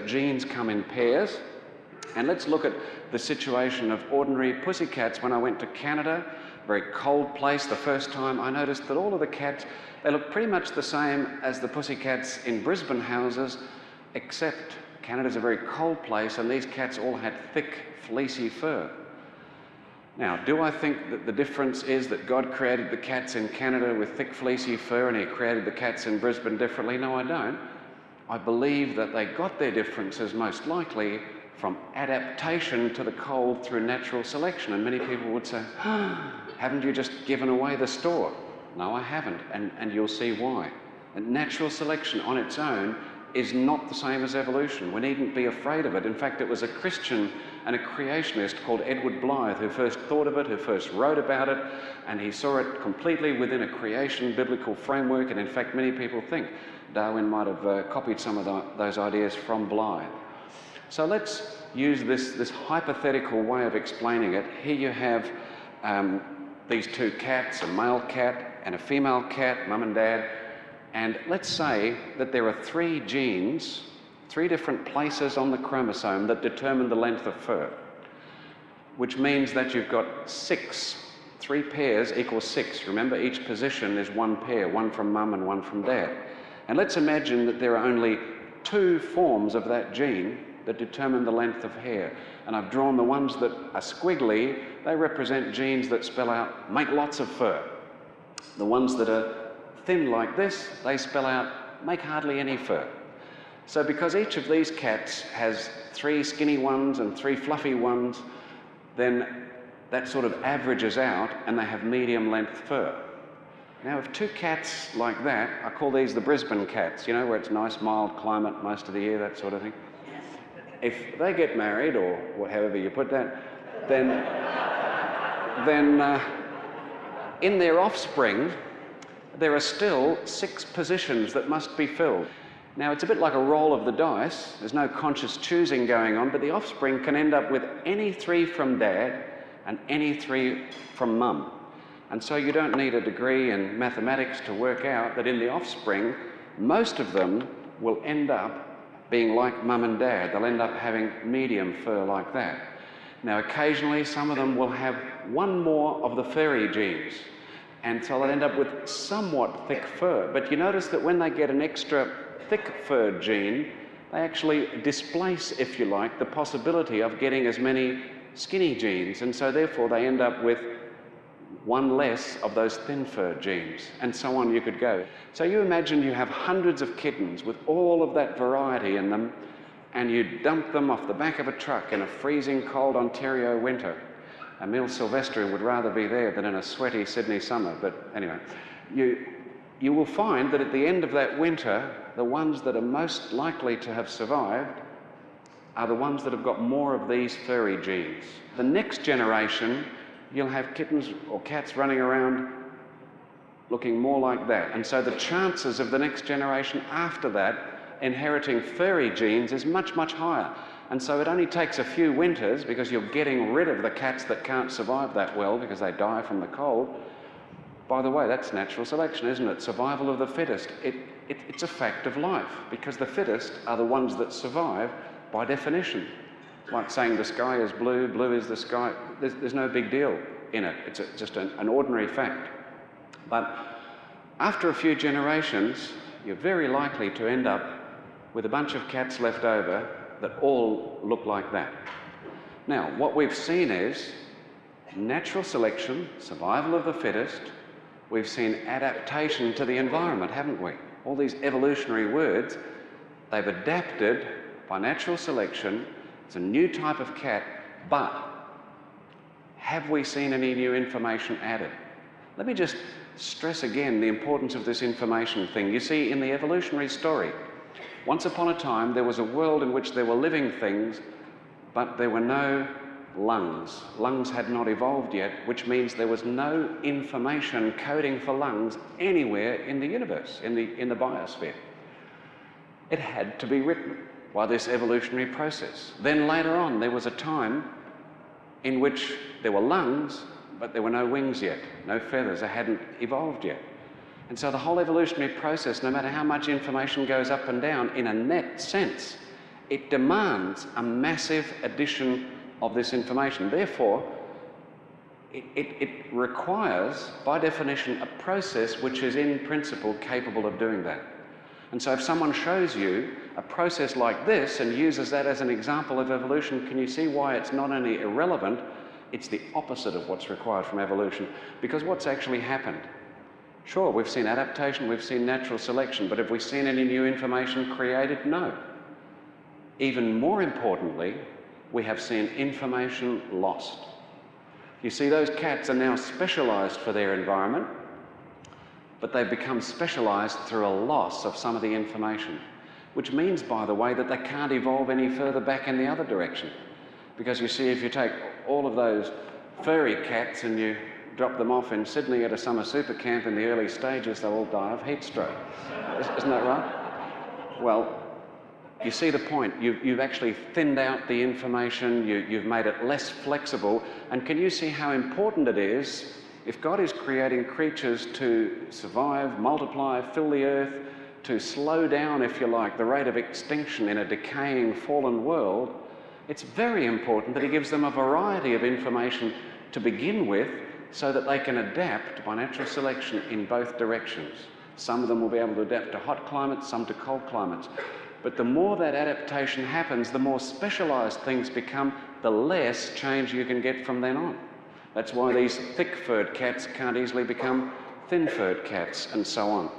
Genes come in pairs. And let's look at the situation of ordinary pussycats. When I went to Canada, a very cold place, the first time, I noticed that all of the cats, they look pretty much the same as the pussycats in Brisbane houses, except Canada's a very cold place and these cats all had thick, fleecy fur. Now, do I think that the difference is that God created the cats in Canada with thick, fleecy fur and he created the cats in Brisbane differently? No, I don't. I believe that they got their differences most likely from adaptation to the cold through natural selection. And many people would say, haven't you just given away the store? No, I haven't, and you'll see why. And natural selection on its own is not the same as evolution. We needn't be afraid of it. In fact, it was a Christian and a creationist called Edward Blythe who first thought of it, who first wrote about it, and he saw it completely within a creation biblical framework. And in fact, many people think Darwin might have copied some of those ideas from Blythe. So let's use this hypothetical way of explaining it. Here you have these two cats, a male cat and a female cat, mum and dad, and let's say that there are 3 genes, 3 different places on the chromosome that determine the length of fur, which means that you've got 6. 3 pairs equals 6. Remember, each position is 1 pair, one from mum and one from dad. And let's imagine that there are only 2 forms of that gene that determine the length of hair. And I've drawn the ones that are squiggly. They represent genes that spell out, make lots of fur. The ones that are thin like this, they spell out, make hardly any fur. So because each of these cats has 3 skinny ones and 3 fluffy ones, then that sort of averages out and they have medium length fur. Now, if 2 cats like that, I call these the Brisbane cats, you know, where it's nice, mild climate most of the year, that sort of thing. If they get married, or however you put that, then in their offspring, there are still 6 positions that must be filled. Now, it's a bit like a roll of the dice. There's no conscious choosing going on, but the offspring can end up with any 3 from dad and any 3 from mum. And so you don't need a degree in mathematics to work out that in the offspring, most of them will end up being like mum and dad. They'll end up having medium fur like that. Now, occasionally, some of them will have 1 more of the furry genes, and so they'll end up with somewhat thick fur. But you notice that when they get an extra thick fur gene, they actually displace, if you like, the possibility of getting as many skinny genes, and so therefore they end up with 1 less of those thin fur genes, and so on you could go. So you imagine you have hundreds of kittens with all of that variety in them, and you dump them off the back of a truck in a freezing cold Ontario winter. Emile Silvestri would rather be there than in a sweaty Sydney summer, but anyway. You will find that at the end of that winter, the ones that are most likely to have survived are the ones that have got more of these furry genes. The next generation, you'll have kittens or cats running around looking more like that. And so the chances of the next generation after that inheriting furry genes is much, much higher. And so it only takes a few winters, because you're getting rid of the cats that can't survive that well because they die from the cold. By the way, that's natural selection, isn't it? Survival of the fittest. It's a fact of life, because the fittest are the ones that survive by definition. It's like saying the sky is blue, blue is the sky. There's no big deal in it. It's just an ordinary fact. But after a few generations, you're very likely to end up with a bunch of cats left over that all look like that. Now, what we've seen is natural selection, survival of the fittest. We've seen adaptation to the environment, haven't we? All these evolutionary words, they've adapted by natural selection. It's a new type of cat, but have we seen any new information added? Let me just stress again the importance of this information thing. You see, in the evolutionary story, once upon a time there was a world in which there were living things, but there were no lungs. Lungs had not evolved yet, which means there was no information coding for lungs anywhere in the universe, in the biosphere. It had to be written by this evolutionary process. Then later on, there was a time in which there were lungs, but there were no wings yet, no feathers. They hadn't evolved yet. And so the whole evolutionary process, no matter how much information goes up and down, in a net sense, it demands a massive addition of this information. Therefore, it requires, by definition, a process which is in principle capable of doing that. And so if someone shows you a process like this and uses that as an example of evolution, can you see why it's not only irrelevant, it's the opposite of what's required from evolution? Because what's actually happened? Sure, we've seen adaptation, we've seen natural selection, but have we seen any new information created? No. Even more importantly, we have seen information lost. You see, those cats are now specialised for their environment, but they've become specialised through a loss of some of the information, which means, by the way, that they can't evolve any further back in the other direction. Because you see, if you take all of those furry cats and you drop them off in Sydney at a summer super camp in the early stages, they'll all die of heat stroke. Isn't that right? Well, you see the point. You've actually thinned out the information, you've made it less flexible, and can you see how important it is, if God is creating creatures to survive, multiply, fill the earth, to slow down, if you like, the rate of extinction in a decaying, fallen world, it's very important that he gives them a variety of information to begin with so that they can adapt by natural selection in both directions. Some of them will be able to adapt to hot climates, some to cold climates. But the more that adaptation happens, the more specialised things become, the less change you can get from then on. That's why these thick-furred cats can't easily become thin-furred cats, and so on.